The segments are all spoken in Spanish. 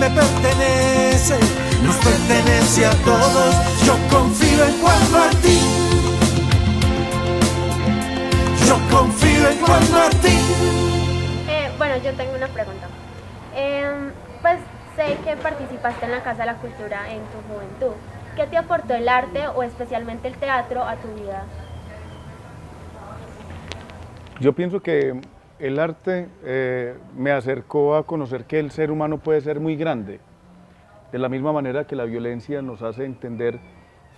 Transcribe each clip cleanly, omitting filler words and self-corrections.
me pertenece, nos pertenece a todos. Yo confío en Juan Martín, yo confío en Juan Martín. Bueno, yo tengo una pregunta. Pues sé que participaste en la Casa de la Cultura en tu juventud. ¿Qué te aportó el arte o especialmente el teatro a tu vida? Yo pienso que el arte me acercó a conocer que el ser humano puede ser muy grande, de la misma manera que la violencia nos hace entender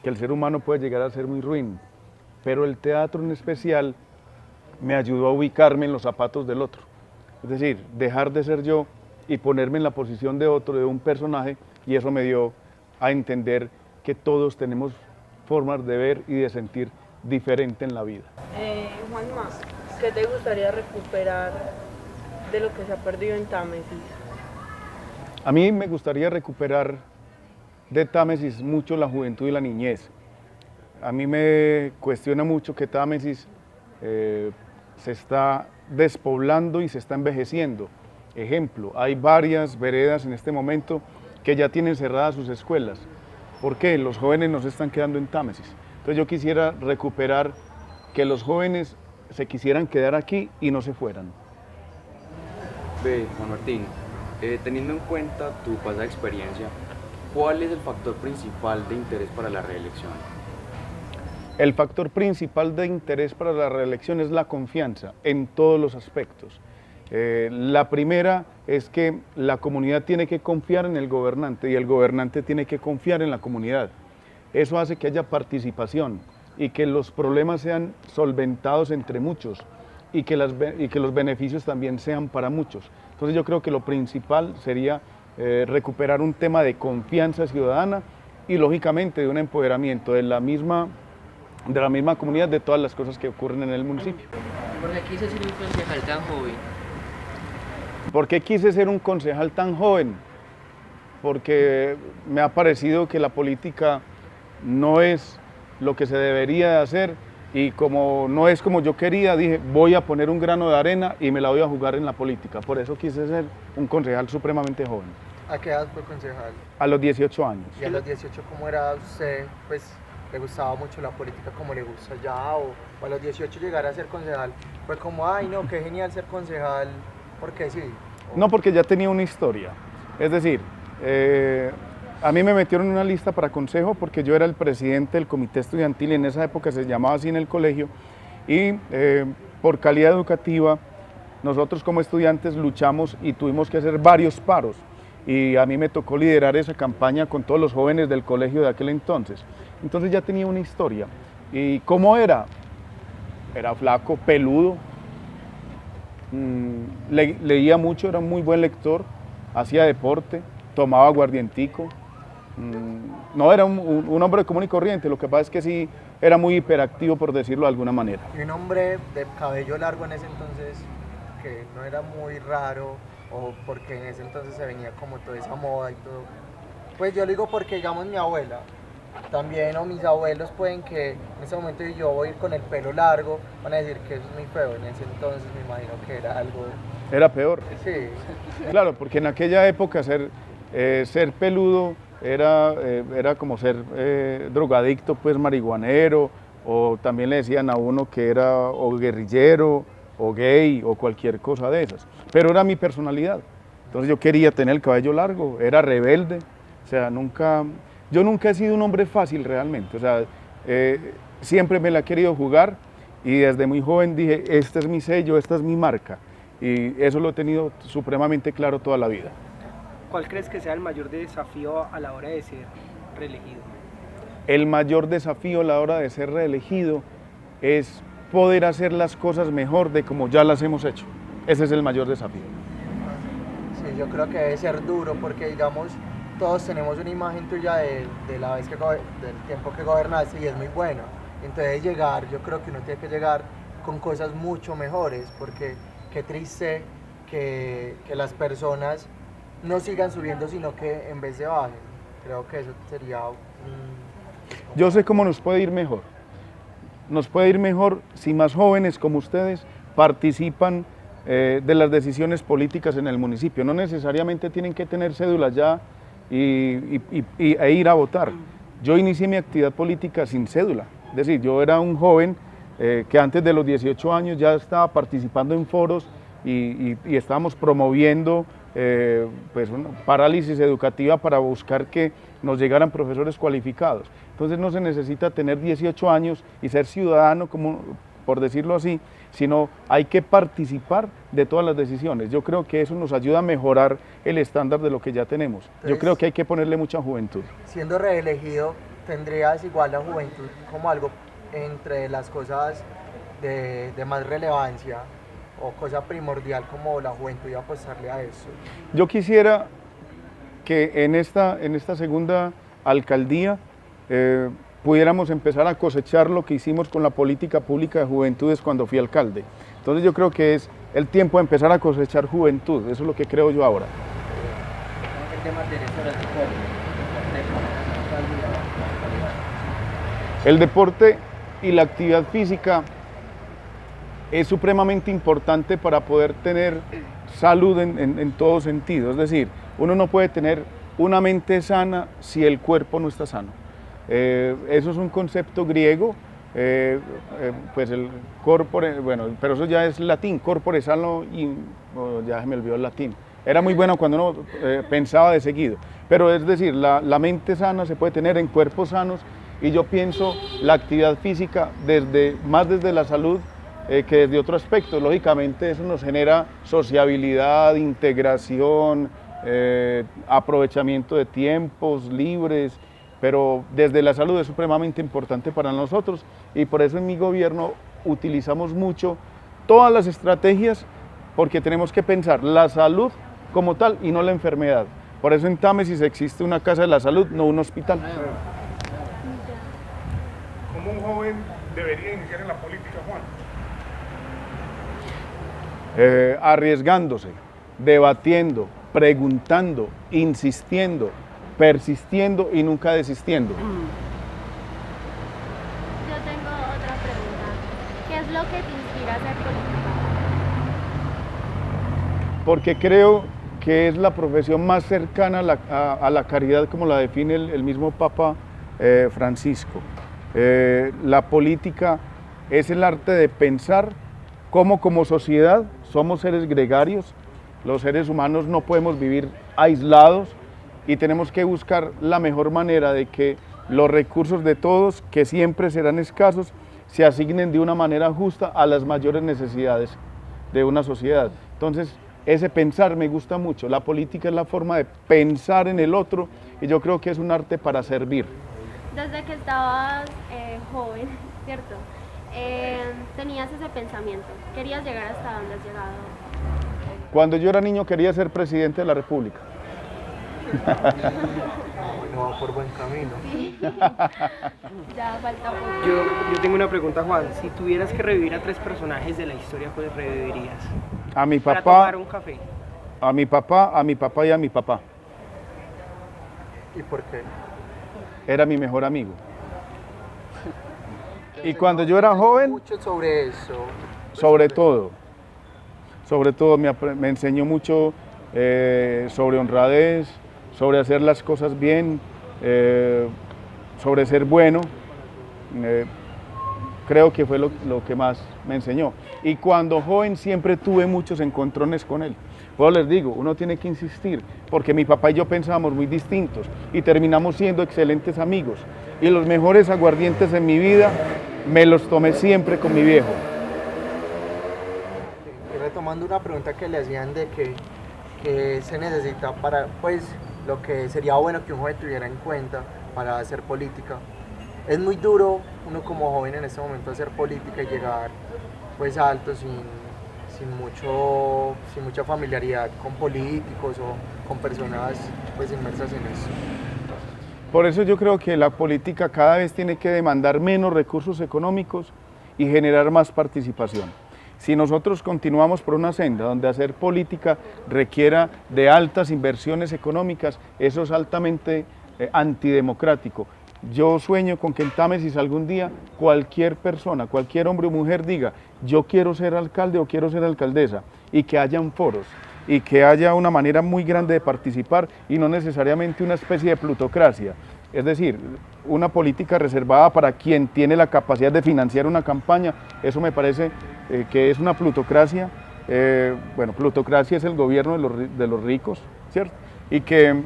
que el ser humano puede llegar a ser muy ruin, pero el teatro en especial me ayudó a ubicarme en los zapatos del otro, es decir, dejar de ser yo y ponerme en la posición de otro, de un personaje, y eso me dio a entender que todos tenemos formas de ver y de sentir diferente en la vida. Juanma, ¿qué te gustaría recuperar de lo que se ha perdido en Támesis? A mí me gustaría recuperar de Támesis mucho la juventud y la niñez. A mí me cuestiona mucho que Támesis se está despoblando y se está envejeciendo. Ejemplo, hay varias veredas en este momento que ya tienen cerradas sus escuelas. ¿Por qué? Los jóvenes no se están quedando en Támesis. Entonces yo quisiera recuperar que los jóvenes se quisieran quedar aquí y no se fueran. Ve, Juan Martín, teniendo en cuenta tu pasada experiencia, ¿cuál es el factor principal de interés para la reelección? El factor principal de interés para la reelección es la confianza en todos los aspectos. La primera es que la comunidad tiene que confiar en el gobernante y el gobernante tiene que confiar en la comunidad. Eso hace que haya participación y que los problemas sean solventados entre muchos y que los beneficios también sean para muchos. Entonces yo creo que lo principal sería recuperar un tema de confianza ciudadana y lógicamente de un empoderamiento de la misma comunidad de todas las cosas que ocurren en el municipio. ¿Por qué quise ser un concejal tan joven? ¿Por qué quise ser un concejal tan joven? Porque me ha parecido que la política no es lo que se debería de hacer y como no es como yo quería, dije voy a poner un grano de arena y me la voy a jugar en la política. Por eso quise ser un concejal supremamente joven. ¿A qué edad fue concejal? A los 18 años. ¿Y a los 18 cómo era usted? Pues, ¿le gustaba mucho la política como le gusta ya? ¿O a los 18 llegar a ser concejal fue como, ay no, qué genial ser concejal? ¿Por qué sí? No, porque ya tenía una historia. Es decir, a mí me metieron en una lista para consejo porque yo era el presidente del comité estudiantil y en esa época se llamaba así en el colegio y por calidad educativa nosotros como estudiantes luchamos y tuvimos que hacer varios paros y a mí me tocó liderar esa campaña con todos los jóvenes del colegio de aquel entonces. Entonces ya tenía una historia. ¿Y cómo era? Era flaco, peludo, leía mucho, era un muy buen lector, hacía deporte, tomaba aguardientico. No era un hombre común y corriente, lo que pasa es que sí era muy hiperactivo, por decirlo de alguna manera. Y un hombre de cabello largo en ese entonces, que no era muy raro, o porque en ese entonces se venía como toda esa moda y todo. Pues yo lo digo porque, digamos, mi abuela también, o mis abuelos pueden que en ese momento yo voy a ir con el pelo largo, van a decir que eso es muy feo. En ese entonces me imagino que era algo... Era peor. Sí. Claro, porque en aquella época ser peludo era como ser drogadicto, pues marihuanero, o también le decían a uno que era o guerrillero, o gay, o cualquier cosa de esas. Pero era mi personalidad. Entonces yo quería tener el cabello largo, era rebelde, o sea, yo nunca he sido un hombre fácil realmente, o sea, siempre me la he querido jugar y desde muy joven dije, este es mi sello, esta es mi marca, y eso lo he tenido supremamente claro toda la vida. ¿Cuál crees que sea el mayor desafío a la hora de ser reelegido? El mayor desafío a la hora de ser reelegido es poder hacer las cosas mejor de como ya las hemos hecho. Ese es el mayor desafío. Sí, yo creo que debe ser duro porque, digamos, todos tenemos una imagen tuya de la vez del tiempo que gobernaste y es muy buena. Entonces llegar, yo creo que uno tiene que llegar con cosas mucho mejores porque qué triste que las personas no sigan subiendo, sino que en vez de bajen. Creo que eso sería... Yo sé cómo nos puede ir mejor. Nos puede ir mejor si más jóvenes como ustedes participan de las decisiones políticas en el municipio. No necesariamente tienen que tener cédula ya e ir a votar. Yo inicié mi actividad política sin cédula, es decir, yo era un joven que antes de los 18 años ya estaba participando en foros y estábamos promoviendo pues una parálisis educativa para buscar que nos llegaran profesores cualificados. Entonces no se necesita tener 18 años y ser ciudadano, como por decirlo así, sino hay que participar de todas las decisiones. Yo creo que eso nos ayuda a mejorar el estándar de lo que ya tenemos. Entonces, yo creo que hay que ponerle mucha juventud. Siendo reelegido, ¿tendrías igual la juventud como algo entre las cosas de más relevancia o cosa primordial como la juventud y apostarle a eso? Yo quisiera que en esta segunda alcaldía pudiéramos empezar a cosechar lo que hicimos con la política pública de juventudes cuando fui alcalde. Entonces yo creo que es el tiempo de empezar a cosechar juventud, eso es lo que creo yo ahora. El deporte y la actividad física es supremamente importante para poder tener salud en todo sentido. Es decir, uno no puede tener una mente sana si el cuerpo no está sano. Eso es un concepto griego, pues el corpore, bueno, pero eso ya es latín, corpore sano, ya se me olvidó el latín. Era muy bueno cuando uno pensaba de seguido, pero es decir, la mente sana se puede tener en cuerpos sanos y yo pienso la actividad física más desde la salud que desde otro aspecto. Lógicamente eso nos genera sociabilidad, integración, aprovechamiento de tiempos libres, pero desde la salud es supremamente importante para nosotros y por eso en mi gobierno utilizamos mucho todas las estrategias porque tenemos que pensar la salud como tal y no la enfermedad. Por eso en Támesis existe una casa de la salud, no un hospital. ¿Cómo un joven debería iniciar en la política, Juan? Arriesgándose, debatiendo, preguntando, insistiendo, persistiendo y nunca desistiendo. Yo tengo otra pregunta. ¿Qué es lo que te inspira a hacer política? Porque creo que es la profesión más cercana a la caridad, como la define el mismo Papa Francisco. La política es el arte de pensar cómo como sociedad somos seres gregarios, los seres humanos no podemos vivir aislados y tenemos que buscar la mejor manera de que los recursos de todos, que siempre serán escasos, se asignen de una manera justa a las mayores necesidades de una sociedad. Entonces, ese pensar me gusta mucho. La política es la forma de pensar en el otro y yo creo que es un arte para servir. Desde que estabas joven, ¿cierto? Tenías ese pensamiento. ¿Querías llegar hasta donde has llegado? Cuando yo era niño quería ser presidente de la República. No va por buen camino. Sí. Ya falta poco. Yo tengo una pregunta, Juan. Si tuvieras que revivir a 3 personajes de la historia, ¿cuáles revivirías? A mi Para papá, tomar un café. a mi papá y a mi papá. ¿Y por qué? Era mi mejor amigo. Y cuando yo era joven, Mucho sobre eso. sobre todo me enseñó mucho sobre honradez, sobre hacer las cosas bien, sobre ser bueno. Creo que fue lo que más me enseñó. Y cuando joven siempre tuve muchos encontrones con él. Pues les digo, uno tiene que insistir, porque mi papá y yo pensábamos muy distintos y terminamos siendo excelentes amigos. Y los mejores aguardientes en mi vida me los tomé siempre con mi viejo. Y retomando una pregunta que le hacían de que se necesita para, pues, lo que sería bueno que un joven tuviera en cuenta para hacer política. Es muy duro uno como joven en este momento hacer política y llegar pues alto sin mucha familiaridad con políticos o con personas pues inmersas en eso. Por eso yo creo que la política cada vez tiene que demandar menos recursos económicos y generar más participación. Si nosotros continuamos por una senda donde hacer política requiera de altas inversiones económicas, eso es altamente antidemocrático. Yo sueño con que en Támesis algún día cualquier persona, cualquier hombre o mujer diga, yo quiero ser alcalde o quiero ser alcaldesa, y que hayan foros y que haya una manera muy grande de participar y no necesariamente una especie de plutocracia. Es decir, una política reservada para quien tiene la capacidad de financiar una campaña, eso me parece que es una plutocracia. Bueno, plutocracia es el gobierno de los ricos, ¿cierto? Y que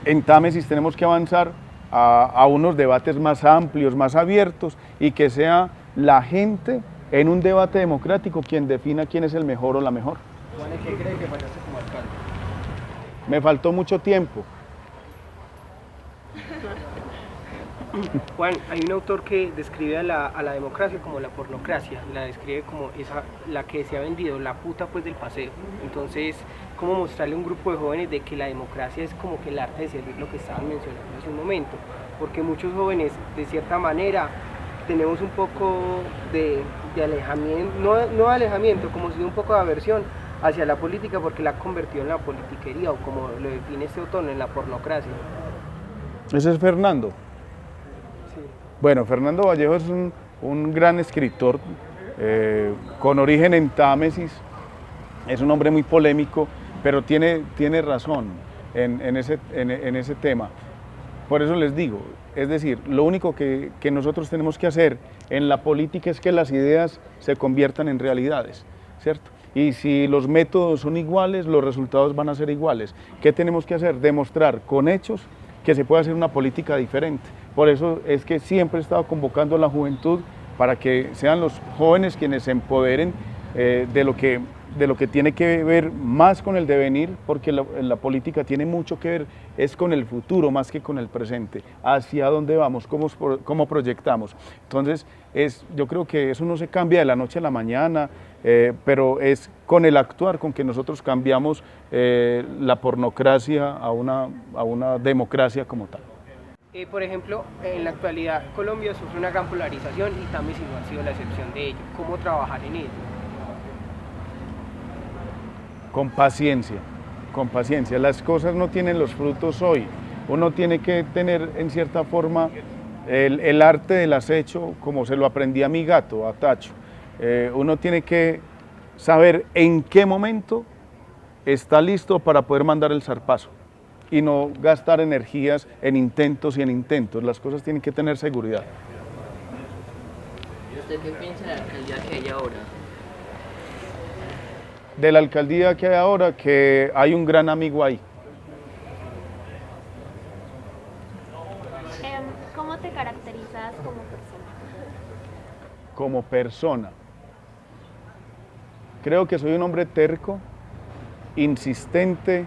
en Támesis tenemos que avanzar a unos debates más amplios, más abiertos, y que sea la gente en un debate democrático quien defina quién es el mejor o la mejor. Juan, ¿qué cree que fallaste como alcalde? Me faltó mucho tiempo. Juan, hay un autor que describe a la democracia como la pornocracia, la describe como la que se ha vendido, la puta pues del paseo. Entonces, ¿cómo mostrarle a un grupo de jóvenes de que la democracia es como que el arte de servir, lo que estaban mencionando hace un momento? Porque muchos jóvenes, de cierta manera, tenemos un poco de alejamiento, no alejamiento, como si un poco de aversión hacia la política, porque la ha convertido en la politiquería, o como lo define este autor, en la pornocracia. Ese es Fernando. Sí. Bueno, Fernando Vallejo es un gran escritor con origen en Támesis, es un hombre muy polémico, pero tiene razón en ese tema. Por eso les digo, es decir, lo único que nosotros tenemos que hacer en la política es que las ideas se conviertan en realidades, ¿cierto? Y si los métodos son iguales, los resultados van a ser iguales. ¿Qué tenemos que hacer? Demostrar con hechos que se puede hacer una política diferente. Por eso es que siempre he estado convocando a la juventud para que sean los jóvenes quienes se empoderen de lo que tiene que ver más con el devenir, porque la política tiene mucho que ver, es con el futuro más que con el presente, hacia dónde vamos, cómo proyectamos. Entonces, yo creo que eso no se cambia de la noche a la mañana, pero es con el actuar con que nosotros cambiamos la pornocracia a una democracia como tal. Por ejemplo, en la actualidad Colombia sufre una gran polarización y Támesis no ha sido la excepción de ello. ¿Cómo trabajar en ello? Con paciencia, con paciencia. Las cosas no tienen los frutos hoy. Uno tiene que tener, en cierta forma, el arte del acecho, como se lo aprendí a mi gato, a Tacho. Uno tiene que saber en qué momento está listo para poder mandar el zarpazo y no gastar energías en intentos y en intentos. Las cosas tienen que tener seguridad. ¿Y usted qué piensa de la alcaldía que hay ahora? De la alcaldía que hay ahora, que hay un gran amigo ahí. ¿Cómo te caracterizas como persona? Como persona. Creo que soy un hombre terco, insistente.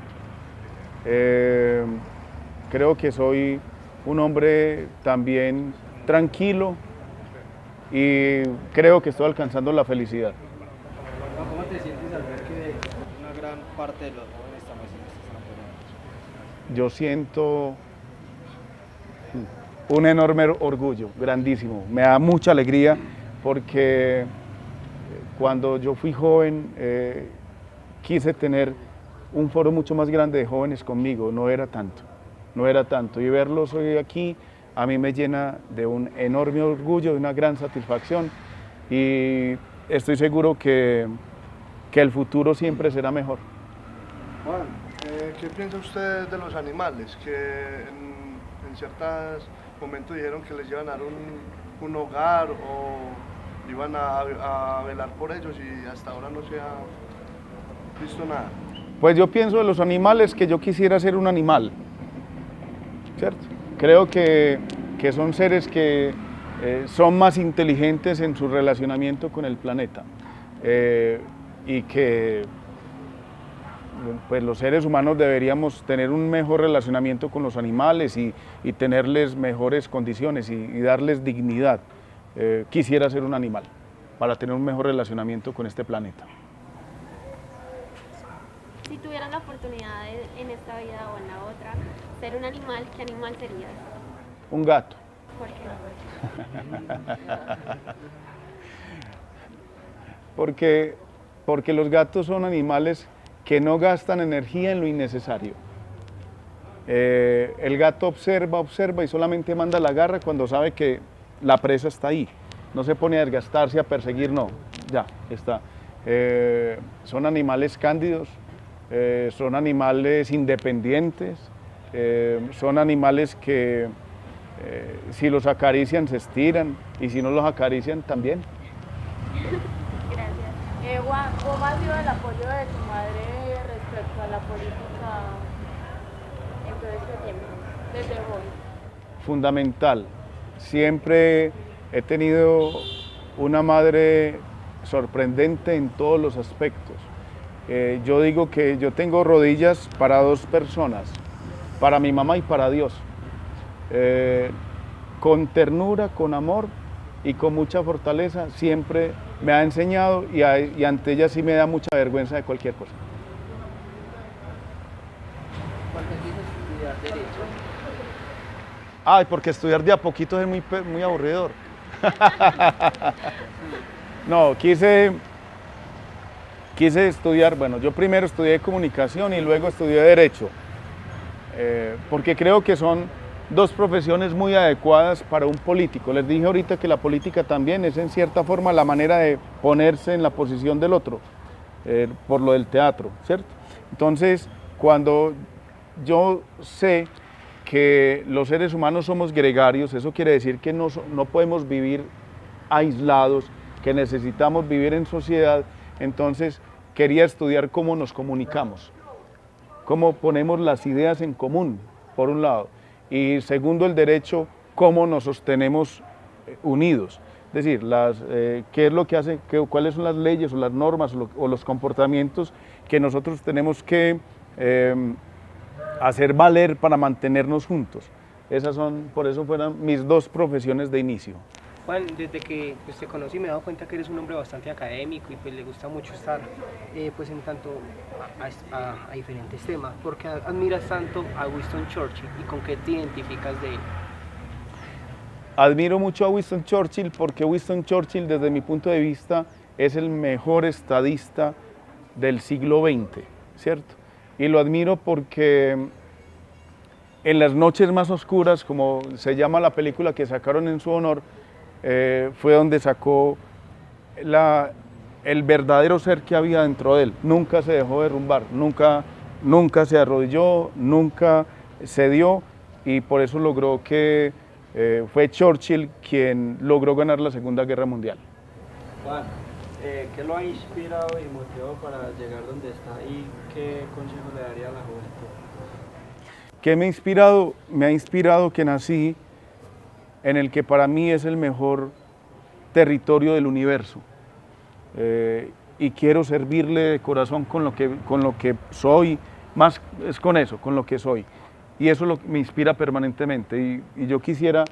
Creo que soy un hombre también tranquilo y creo que estoy alcanzando la felicidad. ¿Cómo te sientes al ver que una gran parte de los jóvenes también se están apoyando? Yo siento un enorme orgullo, grandísimo. Me da mucha alegría porque cuando yo fui joven quise tener un foro mucho más grande de jóvenes conmigo, no era tanto. Y verlos hoy aquí a mí me llena de un enorme orgullo, de una gran satisfacción y estoy seguro que el futuro siempre será mejor. Juan, ¿qué piensa usted de los animales que en ciertos momentos dijeron que les iban a dar un hogar o iban a velar por ellos y hasta ahora no se ha visto nada? Pues yo pienso de los animales que yo quisiera ser un animal, ¿cierto? Creo que son seres que son más inteligentes en su relacionamiento con el planeta y que pues los seres humanos deberíamos tener un mejor relacionamiento con los animales y tenerles mejores condiciones y darles dignidad. Quisiera ser un animal para tener un mejor relacionamiento con este planeta. Si tuvieras la oportunidad en esta vida o en la otra, ser un animal, ¿qué animal serías? Un gato. ¿Por qué? Porque los gatos son animales que no gastan energía en lo innecesario. El gato observa y solamente manda la garra cuando sabe que la presa está ahí. No se pone a desgastarse, a perseguir, no, ya está. son animales cándidos, son animales independientes, son animales que si los acarician se estiran y si no los acarician también. Gracias. Juan, ¿cómo ha sido el apoyo de tu madre respecto a la política en todo este tiempo, desde hoy? Fundamental. Siempre he tenido una madre sorprendente en todos los aspectos. Yo digo que yo tengo rodillas para dos personas, para mi mamá y para Dios. Con ternura, con amor y con mucha fortaleza, siempre me ha enseñado y ante ella sí me da mucha vergüenza de cualquier cosa. ¿Cuál te quieres estudiar Derecho? Ay, porque estudiar de a poquito es muy aburridor. No, quise estudiar, bueno, yo primero estudié comunicación y luego estudié Derecho, porque creo que son dos profesiones muy adecuadas para un político. Les dije ahorita que la política también es en cierta forma la manera de ponerse en la posición del otro, por lo del teatro, ¿cierto? Entonces, cuando yo sé que los seres humanos somos gregarios, eso quiere decir que no podemos vivir aislados, que necesitamos vivir en sociedad, entonces quería estudiar cómo nos comunicamos, cómo ponemos las ideas en común, por un lado, y segundo, el derecho, cómo nos sostenemos unidos. Es decir, qué es lo que hace, cuáles son las leyes o las normas o los comportamientos que nosotros tenemos que hacer valer para mantenernos juntos. Por eso fueron mis dos profesiones de inicio. Juan, desde que pues, te conocí me he dado cuenta que eres un hombre bastante académico y pues le gusta mucho estar pues en tanto a diferentes temas. ¿Por qué admiras tanto a Winston Churchill y con qué te identificas de él? Admiro mucho a Winston Churchill porque Winston Churchill, desde mi punto de vista, es el mejor estadista del siglo XX, ¿cierto? Y lo admiro porque en las noches más oscuras, como se llama la película que sacaron en su honor, fue donde sacó el verdadero ser que había dentro de él. Nunca se dejó derrumbar, nunca se arrodilló, nunca cedió, y por eso logró que fue Churchill quien logró ganar la Segunda Guerra Mundial. Juan, ¿qué lo ha inspirado y motivado para llegar donde está y qué consejo le daría a la juventud? ¿Qué me ha inspirado? Me ha inspirado que nací en el que para mí es el mejor territorio del universo, y quiero servirle de corazón con lo que soy, más es con eso, con lo que soy, y eso me inspira permanentemente, y yo quisiera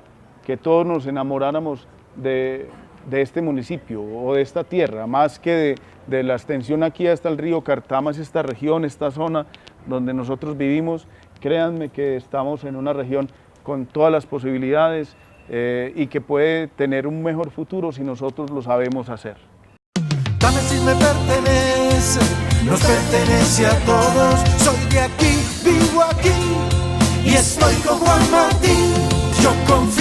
que todos nos enamoráramos de este municipio o de esta tierra, más que de la extensión aquí hasta el río Cartamas, esta región, esta zona donde nosotros vivimos. Créanme que estamos en una región con todas las posibilidades, y que puede tener un mejor futuro si nosotros lo sabemos hacer. Támesis me pertenece, nos pertenece a todos. Soy de aquí, vivo aquí y estoy con Juan Martín. Yo confío.